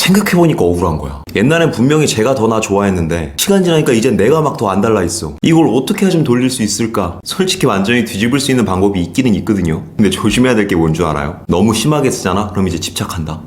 생각해보니까 억울한 거야. 옛날엔 분명히 제가 더 나 좋아했는데 시간 지나니까 이젠 내가 막 더 안 달라 있어. 이걸 어떻게 하면 돌릴 수 있을까? 솔직히 완전히 뒤집을 수 있는 방법이 있기는 있거든요. 근데 조심해야 될 게 뭔 줄 알아요? 너무 심하게 쓰잖아? 그럼 이제 집착한다.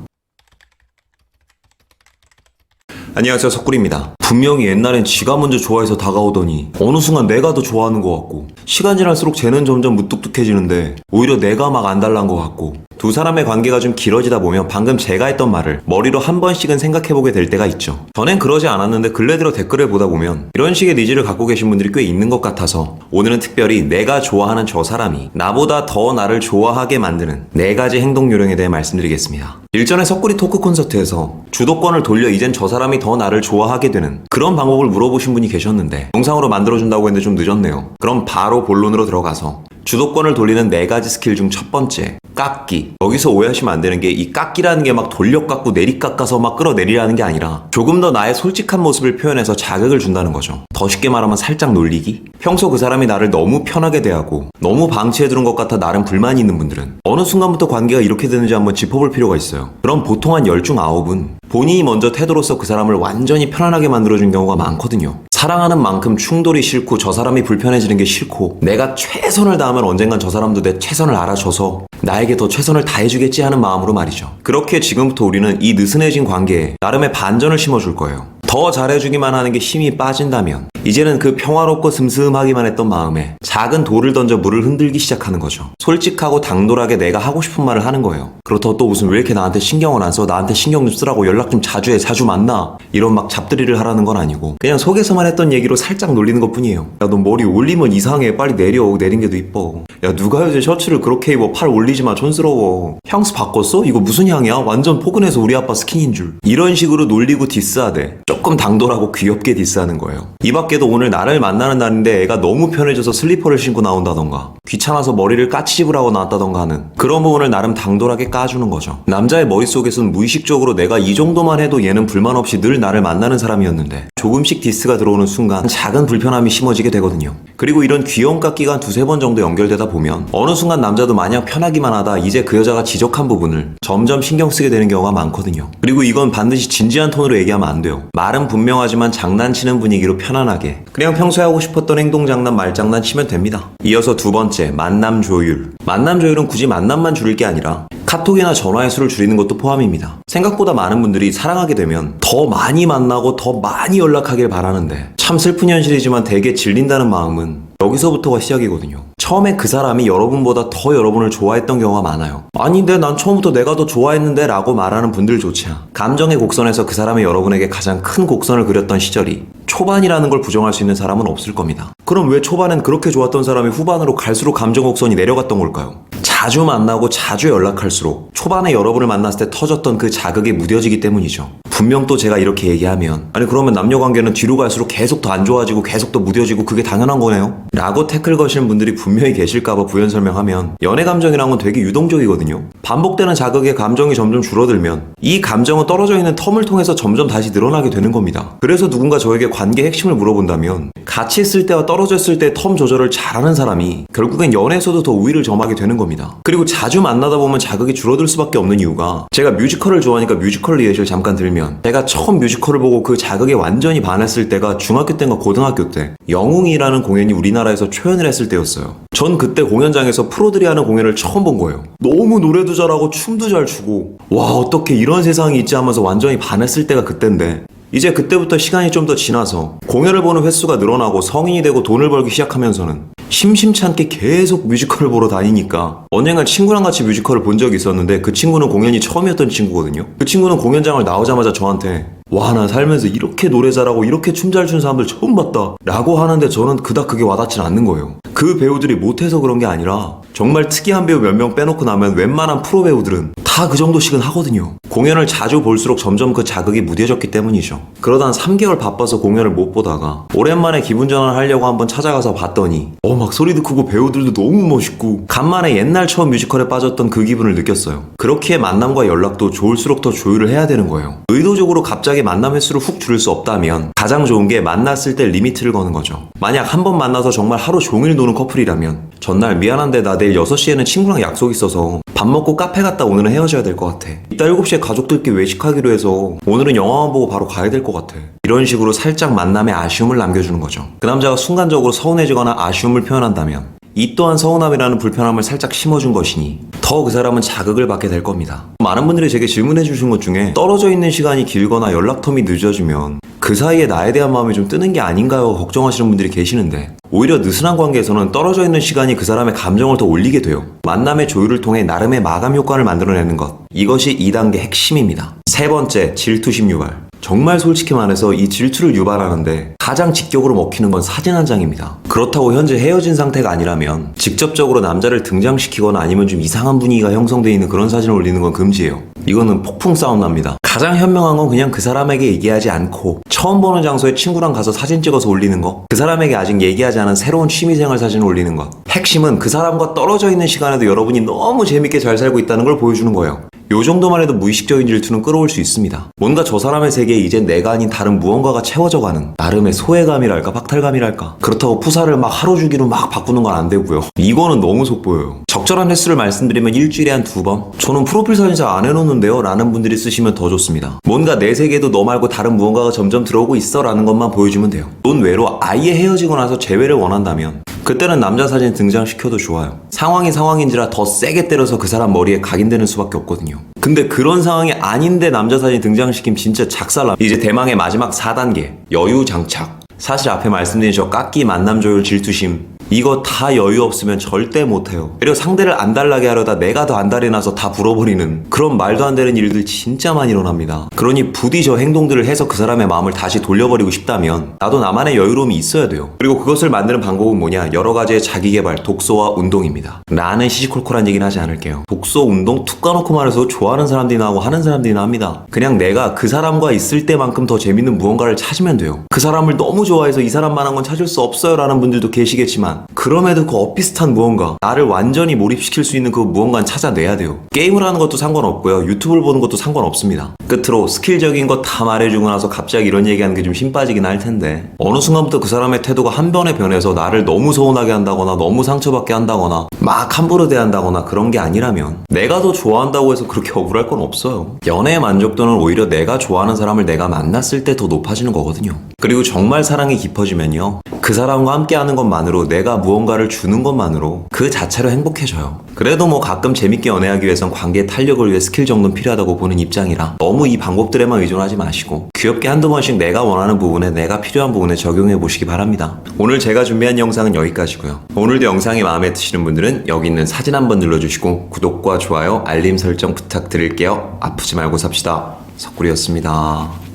안녕하세요, 석구리입니다. 분명히 옛날엔 지가 먼저 좋아해서 다가오더니 어느 순간 내가 더 좋아하는 것 같고, 시간 지날수록 쟤는 점점 무뚝뚝해지는데 오히려 내가 막 안 달란 것 같고, 두 사람의 관계가 좀 길어지다 보면 방금 제가 했던 말을 머리로 한 번씩은 생각해보게 될 때가 있죠. 전엔 그러지 않았는데 근래 들어 댓글을 보다 보면 이런 식의 니즈를 갖고 계신 분들이 꽤 있는 것 같아서 오늘은 특별히 내가 좋아하는 저 사람이 나보다 더 나를 좋아하게 만드는 4가지 행동 요령에 대해 말씀드리겠습니다. 일전에 석구리 토크 콘서트에서 주도권을 돌려 이젠 저 사람이 더 나를 좋아하게 되는 그런 방법을 물어보신 분이 계셨는데 영상으로 만들어준다고 했는데 좀 늦었네요. 그럼 바로 본론으로 들어가서 주도권을 돌리는 4가지 스킬 중 첫 번째, 깎기. 여기서 오해하시면 안 되는 게 이 깎기라는 게 막 돌려 깎고 내리 깎아서 막 끌어내리라는 게 아니라 조금 더 나의 솔직한 모습을 표현해서 자극을 준다는 거죠. 더 쉽게 말하면 살짝 놀리기? 평소 그 사람이 나를 너무 편하게 대하고 너무 방치해두는 것 같아 나름 불만이 있는 분들은 어느 순간부터 관계가 이렇게 되는지 한번 짚어볼 필요가 있어요. 그럼 보통 한 10중 9은 본인이 먼저 태도로서 그 사람을 완전히 편안하게 만들어준 경우가 많거든요. 사랑하는 만큼 충돌이 싫고 저 사람이 불편해지는 게 싫고 내가 최선을 다하면 언젠간 저 사람도 내 최선을 알아줘서 나에게 더 최선을 다해주겠지 하는 마음으로 말이죠. 그렇게 지금부터 우리는 이 느슨해진 관계에 나름의 반전을 심어줄 거예요. 더 잘해주기만 하는 게 힘이 빠진다면 이제는 그 평화롭고 슴슴하기만 했던 마음에 작은 돌을 던져 물을 흔들기 시작하는 거죠. 솔직하고 당돌하게 내가 하고 싶은 말을 하는 거예요. 그렇다고 또 무슨 왜 이렇게 나한테 신경을 안 써? 나한테 신경 좀 쓰라고 연락 좀 자주 해, 자주 만나, 이런 막 잡들이를 하라는 건 아니고 그냥 속에서만 했던 얘기로 살짝 놀리는 것 뿐이에요. 야, 너 머리 올리면 이상해. 빨리 내려. 내린 게 더 이뻐. 야, 누가 요새 셔츠를 그렇게 입어. 팔 올리지 마. 촌스러워. 향수 바꿨어? 이거 무슨 향이야? 완전 포근해서 우리 아빠 스킨인 줄. 이런 식으로 놀리고 디스하되 조금 당돌하고 귀엽게 디스하는 거예요. 이 밖에도 오늘 나를 만나는 날인데 애가 너무 편해져서 슬리퍼를 신고 나온다던가 귀찮아서 머리를 까치집을 하고 나왔다던가 하는 그런 부분을 나름 당돌하게 까주는 거죠. 남자의 머릿속에선 무의식적으로 내가 이 정도만 해도 얘는 불만 없이 늘 나를 만나는 사람이었는데 조금씩 디스가 들어오는 순간 작은 불편함이 심어지게 되거든요. 그리고 이런 귀여운 깎기가 한 2-3번 정도 연결되다 보면 어느 순간 남자도 마냥 편하기만 하다 이제 그 여자가 지적한 부분을 점점 신경 쓰게 되는 경우가 많거든요. 그리고 이건 반드시 진지한 톤으로 얘기하면 안 돼요. 말은 분명하지만 장난치는 분위기로 편안하게 그냥 평소에 하고 싶었던 행동 장난 말장난 치면 됩니다. 이어서 2번째, 만남 조율. 만남 조율은 굳이 만남만 줄일 게 아니라 카톡이나 전화의 수를 줄이는 것도 포함입니다. 생각보다 많은 분들이 사랑하게 되면 더 많이 만나고 더 많이 연락하길 바라는데 참 슬픈 현실이지만 되게 질린다는 마음은 여기서부터가 시작이거든요. 처음에 그 사람이 여러분보다 더 여러분을 좋아했던 경우가 많아요. 아닌데 난 처음부터 내가 더 좋아했는데 라고 말하는 분들조차 감정의 곡선에서 그 사람이 여러분에게 가장 큰 곡선을 그렸던 시절이 초반이라는 걸 부정할 수 있는 사람은 없을 겁니다. 그럼 왜 초반엔 그렇게 좋았던 사람이 후반으로 갈수록 감정 곡선이 내려갔던 걸까요? 자주 만나고 자주 연락할수록 초반에 여러분을 만났을 때 터졌던 그 자극이 무뎌지기 때문이죠. 분명 또 제가 이렇게 얘기하면 아니 그러면 남녀관계는 뒤로 갈수록 계속 더 안 좋아지고 계속 더 무뎌지고 그게 당연한 거네요? 라고 태클 거시는 분들이 분명히 계실까봐 부연 설명하면 연애 감정이란 건 되게 유동적이거든요. 반복되는 자극에 감정이 점점 줄어들면 이 감정은 떨어져 있는 텀을 통해서 점점 다시 늘어나게 되는 겁니다. 그래서 누군가 저에게 관계 핵심을 물어본다면 같이 있을 때와 떨어져 있을 때 텀 조절을 잘하는 사람이 결국엔 연애에서도 더 우위를 점하게 되는 겁니다. 그리고 자주 만나다 보면 자극이 줄어들 수밖에 없는 이유가 제가 뮤지컬을 좋아하니까 뮤지컬 리허설 잠깐 들면 제가 처음 뮤지컬을 보고 그 자극에 완전히 반했을 때가 중학교 때인가 고등학교 때 영웅이라는 공연이 우리나라에서 초연을 했을 때였어요. 전 그때 공연장에서 프로들이 하는 공연을 처음 본 거예요. 너무 노래도 잘하고 춤도 잘 추고 와 어떻게 이런 세상이 있지 하면서 완전히 반했을 때가 그때인데 이제 그때부터 시간이 좀 더 지나서 공연을 보는 횟수가 늘어나고 성인이 되고 돈을 벌기 시작하면서는 심심치 않게 계속 뮤지컬을 보러 다니니까 언젠가 친구랑 같이 뮤지컬을 본 적이 있었는데 그 친구는 공연이 처음이었던 친구거든요. 그 친구는 공연장을 나오자마자 저한테 와, 나 살면서 이렇게 노래 잘하고 이렇게 춤 잘 추는 사람들 처음 봤다 라고 하는데 저는 그닥 그게 와닿진 않는 거예요. 그 배우들이 못해서 그런 게 아니라 정말 특이한 배우 몇 명 빼놓고 나면 웬만한 프로 배우들은 다 그 정도씩은 하거든요. 공연을 자주 볼수록 점점 그 자극이 무뎌졌기 때문이죠. 그러다 한 3개월 바빠서 공연을 못 보다가 오랜만에 기분 전환을 하려고 한번 찾아가서 봤더니 막 소리도 크고 배우들도 너무 멋있고 간만에 옛날 처음 뮤지컬에 빠졌던 그 기분을 느꼈어요. 그렇기에 만남과 연락도 좋을수록 더 조율을 해야 되는 거예요. 의도적으로 갑자기 만남 횟수를 훅 줄일 수 없다면 가장 좋은 게 만났을 때 리미트를 거는 거죠. 만약 한 번 만나서 정말 하루 종일 노는 부부는 커플이라면 전날 미안한데 나 내일 6시에는 친구랑 약속 있어서 밥 먹고 카페 갔다 오늘은 헤어져야 될 것 같아. 이따 7시에 가족들끼리 외식하기로 해서 오늘은 영화만 보고 바로 가야 될 것 같아. 이런 식으로 살짝 만남에 아쉬움을 남겨주는 거죠. 그 남자가 순간적으로 서운해지거나 아쉬움을 표현한다면 이 또한 서운함이라는 불편함을 살짝 심어준 것이니 더 그 사람은 자극을 받게 될 겁니다. 많은 분들이 제게 질문해 주신 것 중에 떨어져 있는 시간이 길거나 연락텀이 늦어지면 그 사이에 나에 대한 마음이 좀 뜨는 게 아닌가요? 걱정하시는 분들이 계시는데 오히려 느슨한 관계에서는 떨어져 있는 시간이 그 사람의 감정을 더 올리게 돼요. 만남의 조율을 통해 나름의 마감 효과를 만들어내는 것. 이것이 2단계 핵심입니다. 세 번째, 질투심 유발. 정말 솔직히 말해서 이 질투를 유발하는데 가장 직격으로 먹히는 건 사진 한 장입니다. 그렇다고 현재 헤어진 상태가 아니라면 직접적으로 남자를 등장시키거나 아니면 좀 이상한 분위기가 형성되어 있는 그런 사진을 올리는 건 금지예요. 이거는 폭풍 싸움 납니다. 가장 현명한 건 그냥 그 사람에게 얘기하지 않고 처음 보는 장소에 친구랑 가서 사진 찍어서 올리는 거, 그 사람에게 아직 얘기하지 않은 새로운 취미생활 사진을 올리는 것. 핵심은 그 사람과 떨어져 있는 시간에도 여러분이 너무 재밌게 잘 살고 있다는 걸 보여주는 거예요. 요 정도만 해도 무의식적인 질투는 끌어올 수 있습니다. 뭔가 저 사람의 세계에 이젠 내가 아닌 다른 무언가가 채워져가는 나름의 소외감이랄까 박탈감이랄까. 그렇다고 푸사를 막 하루 주기로 막 바꾸는 건 안 되고요. 이거는 너무 속보여요. 적절한 횟수를 말씀드리면 일주일에 한 2번? 저는 프로필 사진 잘 안 해놓는데요 라는 분들이 쓰시면 더 좋습니다. 뭔가 내 세계에도 너 말고 다른 무언가가 점점 들어오고 있어 라는 것만 보여주면 돼요. 논외로 아예 헤어지고 나서 재회를 원한다면 그때는 남자 사진 등장시켜도 좋아요. 상황이 상황인지라 더 세게 때려서 그 사람 머리에 각인되는 수밖에 없거든요. 근데 그런 상황이 아닌데 남자 사진 등장시키면 진짜 작살나. 이제 대망의 마지막 4단계 여유 장착. 사실 앞에 말씀드린 저 깎기, 만남 조율, 질투심 이거 다 여유 없으면 절대 못해요. 그리고 상대를 안달나게 하려다 내가 더 안달이 나서 다 불어버리는 그런 말도 안 되는 일들 진짜 많이 일어납니다. 그러니 부디 저 행동들을 해서 그 사람의 마음을 다시 돌려버리고 싶다면 나도 나만의 여유로움이 있어야 돼요. 그리고 그것을 만드는 방법은 뭐냐? 여러 가지의 자기개발, 독서와 운동입니다. 나는 시시콜콜한 얘기는 하지 않을게요. 독서, 운동 툭 까놓고 말해서 좋아하는 사람들이나 하고 하는 사람들이나 합니다. 그냥 내가 그 사람과 있을 때만큼 더 재밌는 무언가를 찾으면 돼요. 그 사람을 너무 좋아해서 이 사람만한 건 찾을 수 없어요 라는 분들도 계시겠지만 그럼에도 그 엇비슷한 무언가, 나를 완전히 몰입시킬 수 있는 그 무언가는 찾아내야 돼요. 게임을 하는 것도 상관없고요. 유튜브를 보는 것도 상관없습니다. 끝으로 스킬적인 거 다 말해주고 나서 갑자기 이런 얘기하는 게 좀 힘 빠지긴 할 텐데 어느 순간부터 그 사람의 태도가 한 번에 변해서 나를 너무 서운하게 한다거나 너무 상처받게 한다거나 막 함부로 대한다거나 그런 게 아니라면 내가 더 좋아한다고 해서 그렇게 억울할 건 없어요. 연애의 만족도는 오히려 내가 좋아하는 사람을 내가 만났을 때 더 높아지는 거거든요. 그리고 정말 사랑이 깊어지면요. 그 사람과 함께하는 것만으로 내가 무언가를 주는 것만으로 그 자체로 행복해져요. 그래도 뭐 가끔 재밌게 연애하기 위해선 관계의 탄력을 위해 스킬 정도는 필요하다고 보는 입장이라 너무 이 방법들에만 의존하지 마시고 귀엽게 한두 번씩 내가 원하는 부분에 내가 필요한 부분에 적용해 보시기 바랍니다. 오늘 제가 준비한 영상은 여기까지고요. 오늘도 영상이 마음에 드시는 분들은 여기 있는 사진 한번 눌러주시고 구독과 좋아요, 알림 설정 부탁드릴게요. 아프지 말고 삽시다. 석구리였습니다.